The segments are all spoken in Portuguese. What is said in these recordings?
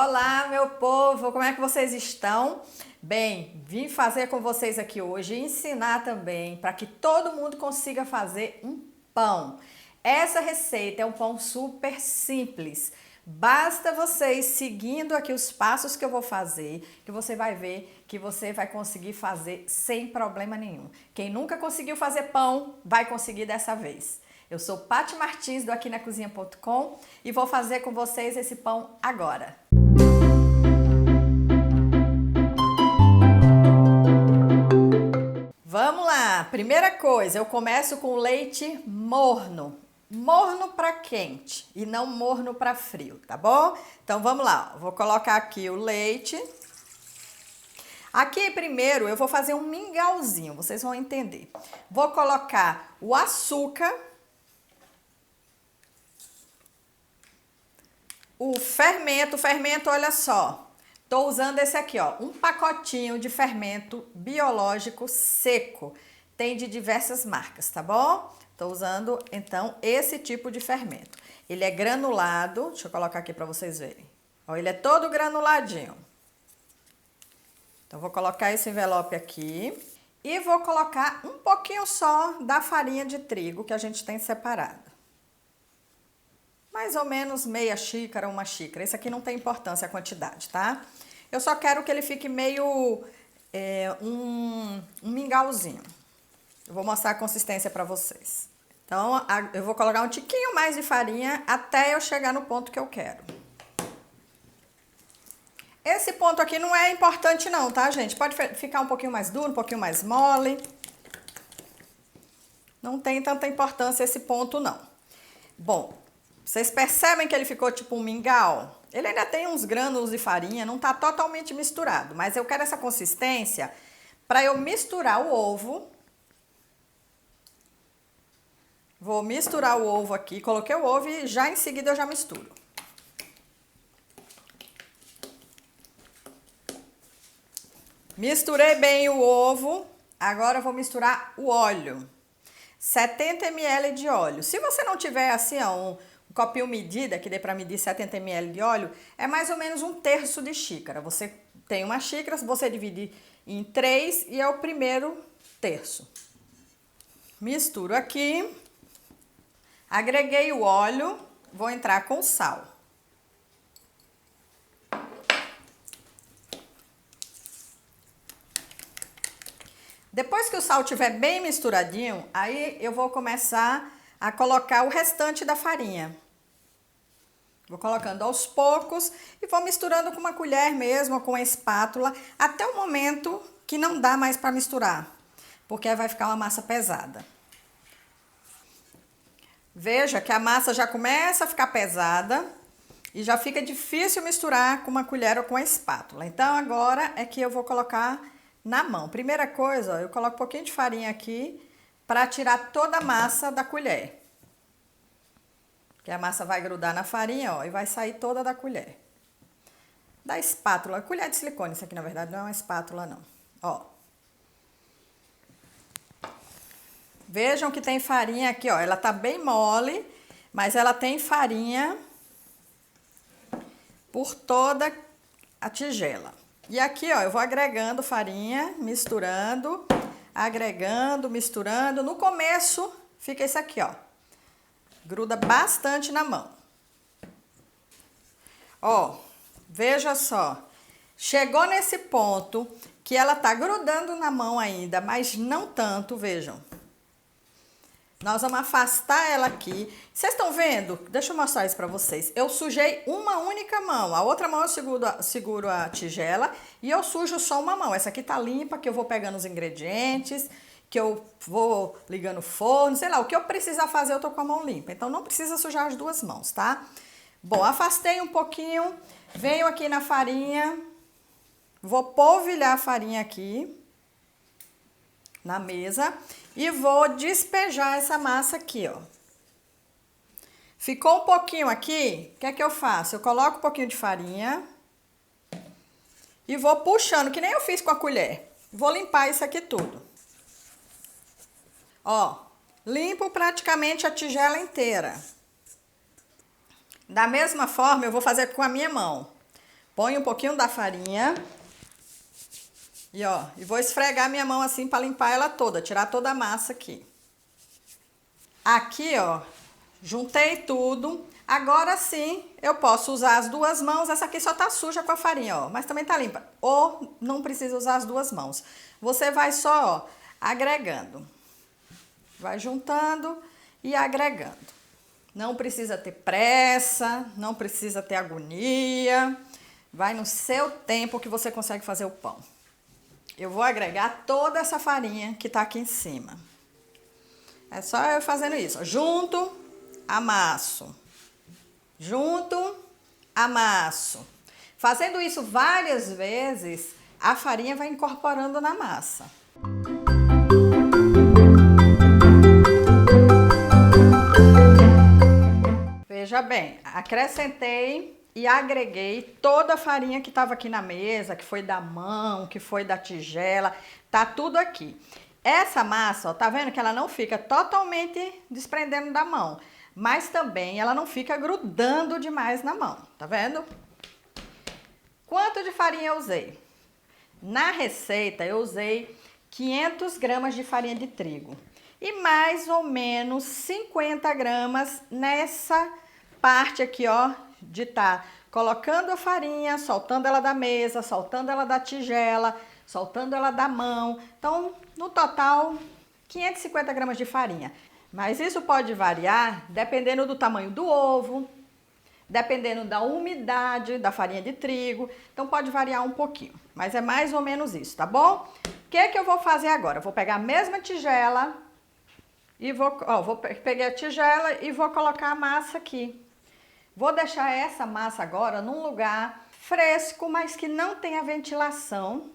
Olá, meu povo, como é que vocês estão? Bem, vim fazer com vocês aqui hoje e ensinar também para que todo mundo consiga fazer um pão. Essa receita é um pão super simples. Basta vocês seguindo aqui os passos que eu vou fazer, que você vai ver que você vai conseguir fazer sem problema nenhum. Quem nunca conseguiu fazer pão, vai conseguir dessa vez. Eu sou Paty Martins do aquinacozinha.com e vou fazer com vocês esse pão agora. Vamos lá, primeira coisa, eu começo com leite morno. Morno para quente e não morno para frio, tá bom? Então vamos lá, vou colocar aqui o leite. Aqui primeiro eu vou fazer um mingauzinho, vocês vão entender. Vou colocar o açúcar, o fermento, olha só. Tô usando esse aqui, ó, um pacotinho de fermento biológico seco. Tem de diversas marcas, tá bom? Tô usando, então, esse tipo de fermento. Ele é granulado, deixa eu colocar aqui para vocês verem. Ó, ele é todo granuladinho. Então, vou colocar esse envelope aqui e vou colocar um pouquinho só da farinha de trigo que a gente tem separado. Mais ou menos meia xícara, uma xícara. Esse aqui não tem importância a quantidade, tá? Eu só quero que ele fique meio um mingauzinho. Eu vou mostrar a consistência para vocês. Então, eu vou colocar um tiquinho mais de farinha até eu chegar no ponto que eu quero. Esse ponto aqui não é importante não, tá, gente? Pode ficar um pouquinho mais duro, um pouquinho mais mole. Não tem tanta importância esse ponto, não. Bom, vocês percebem que ele ficou tipo um mingau? Ele ainda tem uns grânulos de farinha, não tá totalmente misturado, mas eu quero essa consistência para eu misturar o ovo. Vou misturar o ovo aqui, coloquei o ovo e já em seguida eu já misturo. Misturei bem o ovo, agora eu vou misturar o óleo. 70 ml de óleo. Se você não tiver assim, ó, um copinho medida, que dê para medir 70 ml de óleo, é mais ou menos um terço de xícara. Você tem uma xícara, se você dividir em 3 e é o primeiro terço. Misturo aqui. Agreguei o óleo, vou entrar com sal. Depois que o sal estiver bem misturadinho, aí eu vou começar a colocar o restante da farinha. Vou colocando aos poucos e vou misturando com uma colher mesmo, com uma espátula, até o momento que não dá mais para misturar, porque aí vai ficar uma massa pesada. Veja que a massa já começa a ficar pesada e já fica difícil misturar com uma colher ou com a espátula. Então agora é que eu vou colocar na mão. Primeira coisa, ó, eu coloco um pouquinho de farinha aqui para tirar toda a massa da colher. Que a massa vai grudar na farinha, ó, e vai sair toda da colher. Da espátula, colher de silicone, isso aqui na verdade não é uma espátula não. Ó. Vejam que tem farinha aqui, ó, ela tá bem mole, mas ela tem farinha por toda a tigela. E aqui, ó, eu vou agregando farinha, misturando, agregando, misturando. No começo fica esse aqui, ó. Gruda bastante na mão. Ó, veja só. Chegou nesse ponto que ela tá grudando na mão ainda, mas não tanto, vejam. Nós vamos afastar ela aqui. Vocês estão vendo? Deixa eu mostrar isso pra vocês. Eu sujei uma única mão. A outra mão eu seguro a tigela e eu sujo só uma mão. Essa aqui tá limpa, que eu vou pegando os ingredientes, que eu vou ligando o forno, sei lá. O que eu precisar fazer, eu tô com a mão limpa. Então, não precisa sujar as duas mãos, tá? Bom, afastei um pouquinho. Venho aqui na farinha. Vou polvilhar a farinha aqui na mesa e vou despejar essa massa aqui, ó. Ficou um pouquinho aqui, o que é que eu faço? Eu coloco um pouquinho de farinha e vou puxando, que nem eu fiz com a colher. Vou limpar isso aqui tudo. Ó, limpo praticamente a tigela inteira. Da mesma forma, eu vou fazer com a minha mão. Põe um pouquinho da farinha. E ó, e vou esfregar minha mão assim para limpar ela toda, tirar toda a massa aqui. Aqui, ó, juntei tudo. Agora sim, eu posso usar as duas mãos. Essa aqui só tá suja com a farinha, ó, mas também tá limpa. Ou não precisa usar as duas mãos. Você vai só, ó, agregando. Vai juntando e agregando. Não precisa ter pressa, não precisa ter agonia. Vai no seu tempo que você consegue fazer o pão. Eu vou agregar toda essa farinha que tá aqui em cima. É só eu fazendo isso, ó. Junto, amasso. Junto, amasso. Fazendo isso várias vezes, a farinha vai incorporando na massa. Veja bem, acrescentei e agreguei toda a farinha que estava aqui na mesa, que foi da mão, que foi da tigela, tá tudo aqui. Essa massa, ó, tá vendo que ela não fica totalmente desprendendo da mão, mas também ela não fica grudando demais na mão, tá vendo? Quanto de farinha eu usei? Na receita eu usei 500 gramas de farinha de trigo e mais ou menos 50 gramas nessa parte aqui, ó, de tá colocando a farinha, soltando ela da mesa, soltando ela da tigela, soltando ela da mão. Então, no total, 550 gramas de farinha. Mas isso pode variar dependendo do tamanho do ovo, dependendo da umidade da farinha de trigo. Então, pode variar um pouquinho, mas é mais ou menos isso, tá bom? O que que eu vou fazer agora? Eu vou pegar a mesma tigela e peguei a tigela e vou colocar a massa aqui. Vou deixar essa massa agora num lugar fresco, mas que não tenha ventilação,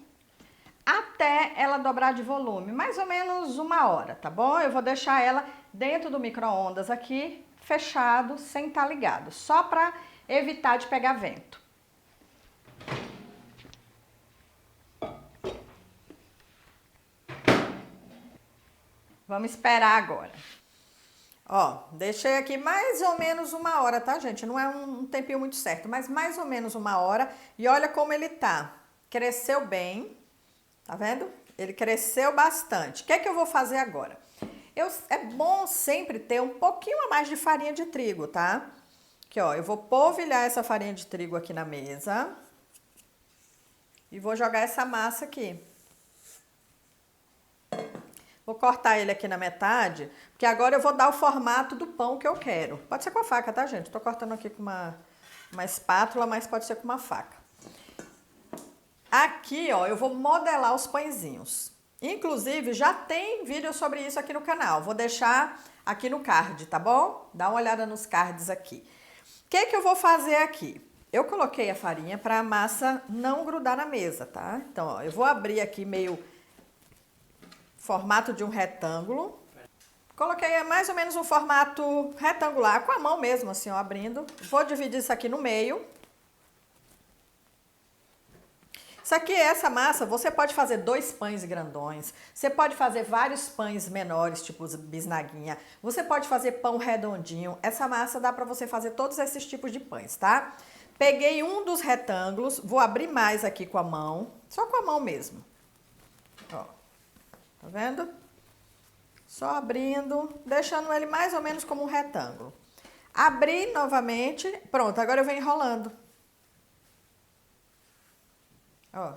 até ela dobrar de volume, mais ou menos 1 hora, tá bom? Eu vou deixar ela dentro do micro-ondas aqui, fechado, sem estar ligado, só para evitar de pegar vento. Vamos esperar agora. Ó, deixei aqui mais ou menos 1 hora, tá, gente? Não é um tempinho muito certo, mas mais ou menos 1 hora. E olha como ele tá. Cresceu bem, tá vendo? Ele cresceu bastante. O que é que eu vou fazer agora? É bom sempre ter um pouquinho a mais de farinha de trigo, tá? Aqui, ó, eu vou polvilhar essa farinha de trigo aqui na mesa. E vou jogar essa massa aqui. Vou cortar ele aqui na metade, porque agora eu vou dar o formato do pão que eu quero. Pode ser com a faca, tá, gente? Tô cortando aqui com uma espátula, mas pode ser com uma faca. Aqui, ó, eu vou modelar os pãezinhos. Inclusive, já tem vídeo sobre isso aqui no canal. Vou deixar aqui no card, tá bom? Dá uma olhada nos cards aqui. O que que eu vou fazer aqui? Eu coloquei a farinha para a massa não grudar na mesa, tá? Então, ó, eu vou abrir aqui meio formato de um retângulo. Coloquei mais ou menos um formato retangular, com a mão mesmo, assim, ó, abrindo. Vou dividir isso aqui no meio. Isso aqui, essa massa, você pode fazer 2 pães grandões, você pode fazer vários pães menores, tipo bisnaguinha, você pode fazer pão redondinho. Essa massa dá pra você fazer todos esses tipos de pães, tá? Peguei um dos retângulos, vou abrir mais aqui com a mão, só com a mão mesmo. Ó. Tá vendo? Só abrindo, deixando ele mais ou menos como um retângulo. Abri novamente, pronto, agora eu venho enrolando. Ó.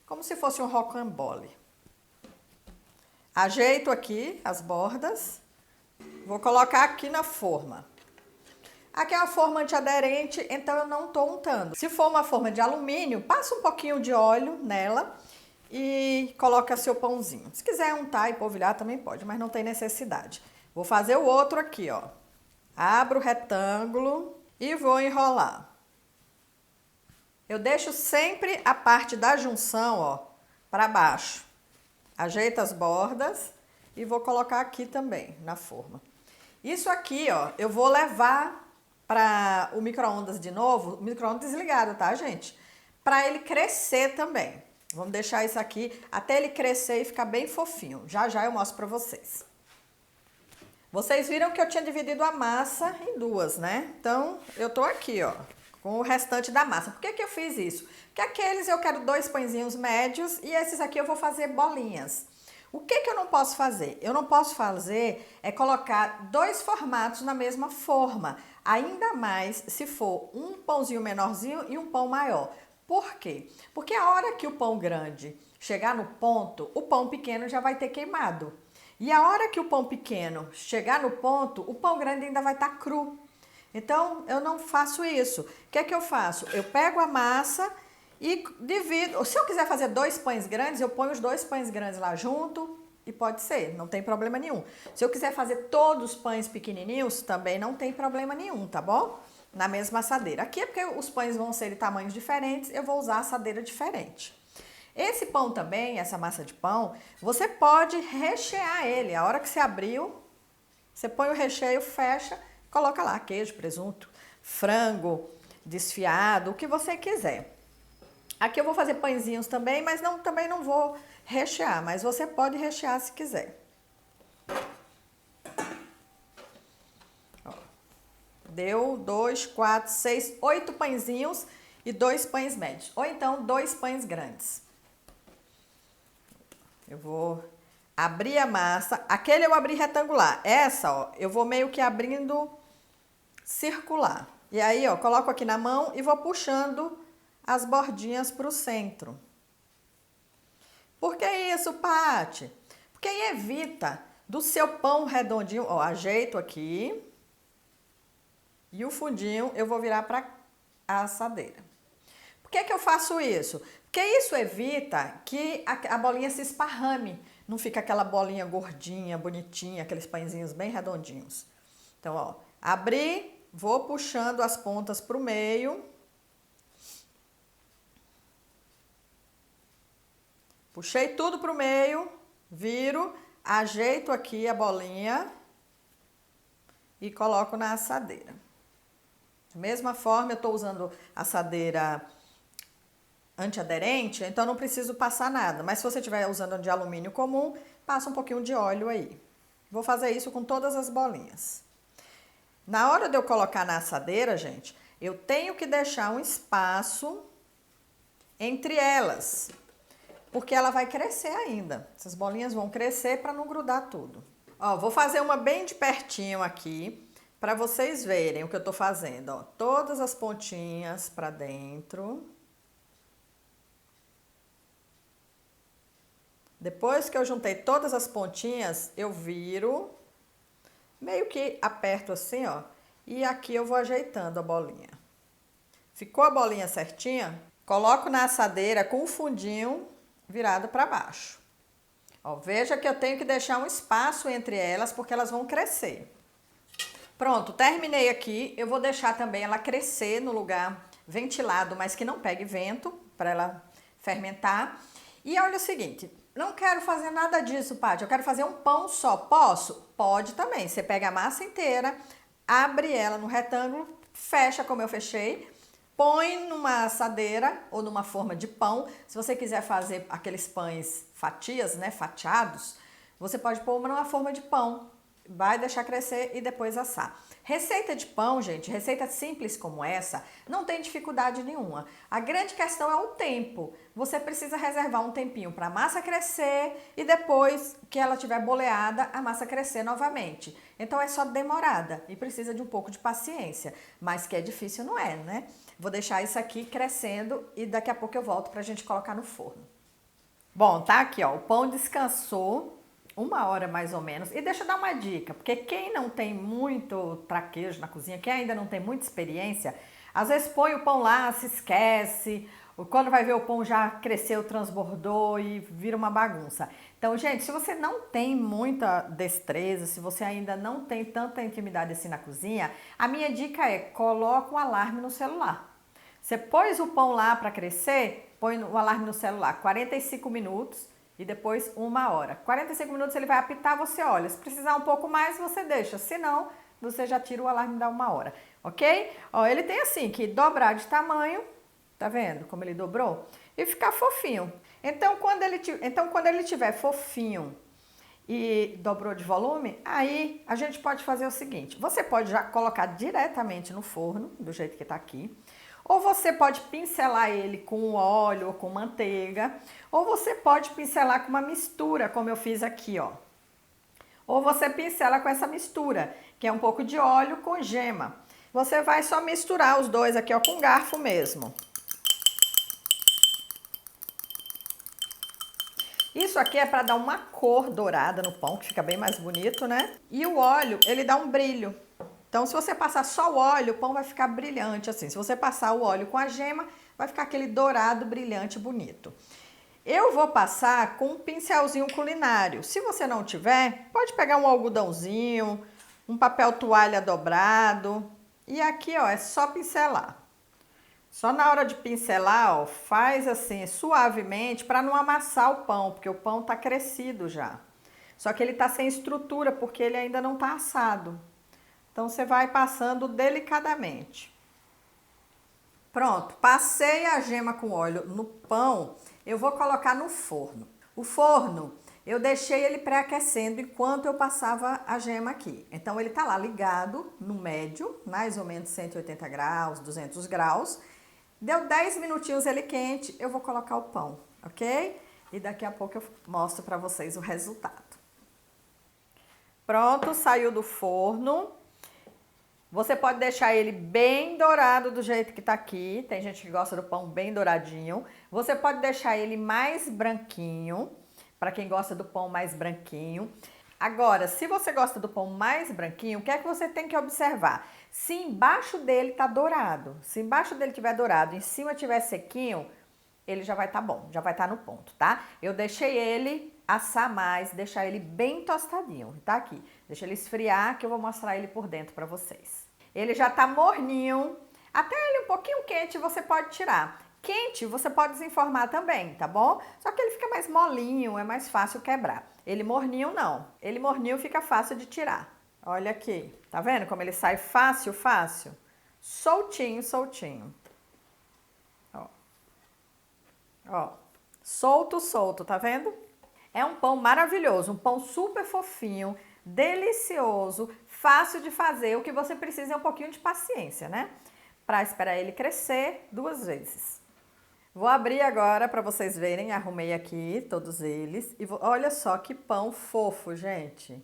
Como se fosse um rocambole. Ajeito aqui as bordas. Vou colocar aqui na forma. Aqui é uma forma antiaderente, então eu não tô untando. Se for uma forma de alumínio, passa um pouquinho de óleo nela e coloca seu pãozinho. Se quiser untar e polvilhar também pode, mas não tem necessidade. Vou fazer o outro aqui, ó. Abro o retângulo e vou enrolar. Eu deixo sempre a parte da junção, ó, para baixo. Ajeito as bordas e vou colocar aqui também na forma. Isso aqui, ó, eu vou levar para o micro-ondas de novo, o micro-ondas desligado, tá, gente? Para ele crescer também. Vamos deixar isso aqui até ele crescer e ficar bem fofinho. Já já eu mostro pra vocês. Vocês viram que eu tinha dividido a massa em 2, né? Então, eu tô aqui, ó, com o restante da massa. Por que que eu fiz isso? Porque aqueles eu quero 2 pãezinhos médios e esses aqui eu vou fazer bolinhas. O que que eu não posso fazer? Eu não posso fazer é colocar 2 formatos na mesma forma, ainda mais se for um pãozinho menorzinho e um pão maior. Por quê? Porque a hora que o pão grande chegar no ponto, o pão pequeno já vai ter queimado. E a hora que o pão pequeno chegar no ponto, o pão grande ainda vai estar cru. Então, eu não faço isso. O que é que eu faço? Eu pego a massa e divido. Se eu quiser fazer 2 pães grandes, eu ponho os 2 pães grandes lá junto e pode ser, não tem problema nenhum. Se eu quiser fazer todos os pães pequenininhos, também não tem problema nenhum, tá bom? Na mesma assadeira. Aqui é porque os pães vão ser de tamanhos diferentes, eu vou usar assadeira diferente. Esse pão também, essa massa de pão, você pode rechear ele. A hora que você abriu, você põe o recheio, fecha, coloca lá queijo, presunto, frango desfiado, o que você quiser. Aqui eu vou fazer pãezinhos também, mas também não vou rechear, mas você pode rechear se quiser. Ó, deu 2, 4, 6, 8 pãezinhos e 2 pães médios. Ou então 2 pães grandes. Eu vou abrir a massa. Aquele eu abri retangular. Essa, ó, eu vou meio que abrindo circular. E aí, ó, coloco aqui na mão e vou puxando as bordinhas para o centro. Por que isso, Paty? Porque aí evita do seu pão redondinho, ó, ajeito aqui e o fundinho eu vou virar para a assadeira. Por que que eu faço isso? Porque isso evita que a bolinha se esparrame, não fica aquela bolinha gordinha, bonitinha, aqueles pãezinhos bem redondinhos. Então, ó, abri, vou puxando as pontas para o meio. Puxei tudo para o meio, viro, ajeito aqui a bolinha e coloco na assadeira. Da mesma forma, eu estou usando assadeira antiaderente, então não preciso passar nada. Mas se você estiver usando de alumínio comum, passa um pouquinho de óleo aí. Vou fazer isso com todas as bolinhas. Na hora de eu colocar na assadeira, gente, eu tenho que deixar um espaço entre elas, porque ela vai crescer ainda. Essas bolinhas vão crescer para não grudar tudo. Ó, vou fazer uma bem de pertinho aqui, para vocês verem o que eu tô fazendo, ó. Todas as pontinhas para dentro. Depois que eu juntei todas as pontinhas, eu viro, meio que aperto assim, ó, e aqui eu vou ajeitando a bolinha. Ficou a bolinha certinha? Coloco na assadeira com o fundinho virado para baixo. Ó, veja que eu tenho que deixar um espaço entre elas, porque elas vão crescer. Pronto, terminei aqui. Eu vou deixar também ela crescer no lugar ventilado, mas que não pegue vento, para ela fermentar. E olha o seguinte, não quero fazer nada disso, Paty, eu quero fazer um pão só. Posso? Pode também. Você pega a massa inteira, abre ela no retângulo, fecha como eu fechei, põe numa assadeira ou numa forma de pão. Se você quiser fazer aqueles pães fatias, né, fatiados, você pode pôr numa forma de pão. Vai deixar crescer e depois assar. Receita de pão, gente, receita simples como essa, não tem dificuldade nenhuma. A grande questão é o tempo. Você precisa reservar um tempinho para a massa crescer e depois que ela estiver boleada, a massa crescer novamente. Então é só demorada e precisa de um pouco de paciência. Mas que é difícil não é, né? Vou deixar isso aqui crescendo e daqui a pouco eu volto para a gente colocar no forno. Bom, tá aqui, ó, o pão descansou 1 hora mais ou menos. E deixa eu dar uma dica, porque quem não tem muito traquejo na cozinha, quem ainda não tem muita experiência, às vezes põe o pão lá, se esquece, quando vai ver o pão já cresceu, transbordou e vira uma bagunça. Então, gente, se você não tem muita destreza, se você ainda não tem tanta intimidade assim na cozinha, a minha dica é: coloca um alarme no celular. Você pôs o pão lá para crescer, põe o alarme no celular, 45 minutos, e depois 1 hora. 45 minutos ele vai apitar, você olha. Se precisar um pouco mais, você deixa. Se não, você já tira o alarme da 1 hora, ok? Ó, ele tem assim, que dobrar de tamanho, tá vendo como ele dobrou? E ficar fofinho. Então, quando ele tiver fofinho e dobrou de volume, aí a gente pode fazer o seguinte. Você pode já colocar diretamente no forno, do jeito que tá aqui. Ou você pode pincelar ele com óleo ou com manteiga, ou você pode pincelar com uma mistura, como eu fiz aqui, ó. Ou você pincela com essa mistura, que é um pouco de óleo com gema. Você vai só misturar os dois aqui, ó, com garfo mesmo. Isso aqui é para dar uma cor dourada no pão, que fica bem mais bonito, né? E o óleo, ele dá um brilho. Então, se você passar só o óleo, o pão vai ficar brilhante assim. Se você passar o óleo com a gema, vai ficar aquele dourado, brilhante, bonito. Eu vou passar com um pincelzinho culinário. Se você não tiver, pode pegar um algodãozinho, um papel toalha dobrado. E aqui, ó, é só pincelar. Só na hora de pincelar, ó, faz assim suavemente para não amassar o pão, porque o pão tá crescido já. Só que ele tá sem estrutura porque ele ainda não tá assado. Então você vai passando delicadamente. Pronto, passei a gema com óleo no pão, eu vou colocar no forno. O forno, eu deixei ele pré-aquecendo enquanto eu passava a gema aqui. Então ele tá lá ligado no médio, mais ou menos 180 graus, 200 graus. Deu 10 minutinhos ele quente, eu vou colocar o pão, ok? E daqui a pouco eu mostro para vocês o resultado. Pronto, saiu do forno. Você pode deixar ele bem dourado do jeito que tá aqui. Tem gente que gosta do pão bem douradinho. Você pode deixar ele mais branquinho, para quem gosta do pão mais branquinho. Agora, se você gosta do pão mais branquinho, o que é que você tem que observar? Se embaixo dele tá dourado, se embaixo dele tiver dourado, em cima tiver sequinho, ele já vai estar bom, já vai estar no ponto, tá? Eu deixei ele assar mais, deixar ele bem tostadinho, tá aqui. Deixa ele esfriar que eu vou mostrar ele por dentro pra vocês. Ele já tá morninho, até ele um pouquinho quente você pode tirar. Quente você pode desenformar também, tá bom? Só que ele fica mais molinho, é mais fácil quebrar. Ele morninho não, ele morninho fica fácil de tirar. Olha aqui, tá vendo como ele sai fácil, fácil? Soltinho, soltinho. Ó, solto, solto, tá vendo? É um pão maravilhoso, um pão super fofinho, delicioso, fácil de fazer. O que você precisa é um pouquinho de paciência, né? Pra esperar ele crescer 2 vezes. Vou abrir agora para vocês verem, arrumei aqui todos eles. E olha só que pão fofo, gente.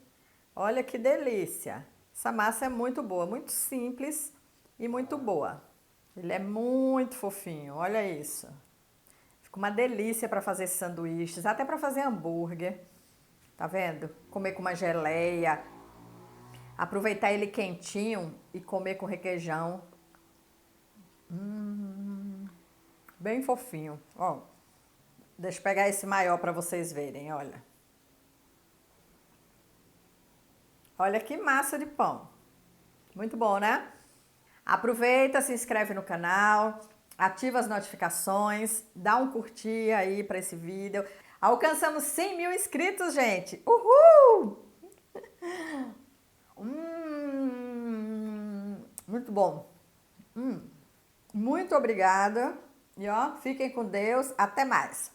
Olha que delícia. Essa massa é muito boa, muito simples e muito boa. Ele é muito fofinho, olha isso. Uma delícia para fazer sanduíches, até para fazer hambúrguer. Tá vendo? Comer com uma geleia. Aproveitar ele quentinho e comer com requeijão. Bem fofinho. Ó, deixa eu pegar esse maior para vocês verem, olha. Olha que massa de pão. Muito bom, né? Aproveita, se inscreve no canal. Ativa as notificações, dá um curtir aí para esse vídeo. Alcançamos 100 mil inscritos, gente! Uhul! Muito bom. Muito obrigada. E ó, fiquem com Deus. Até mais.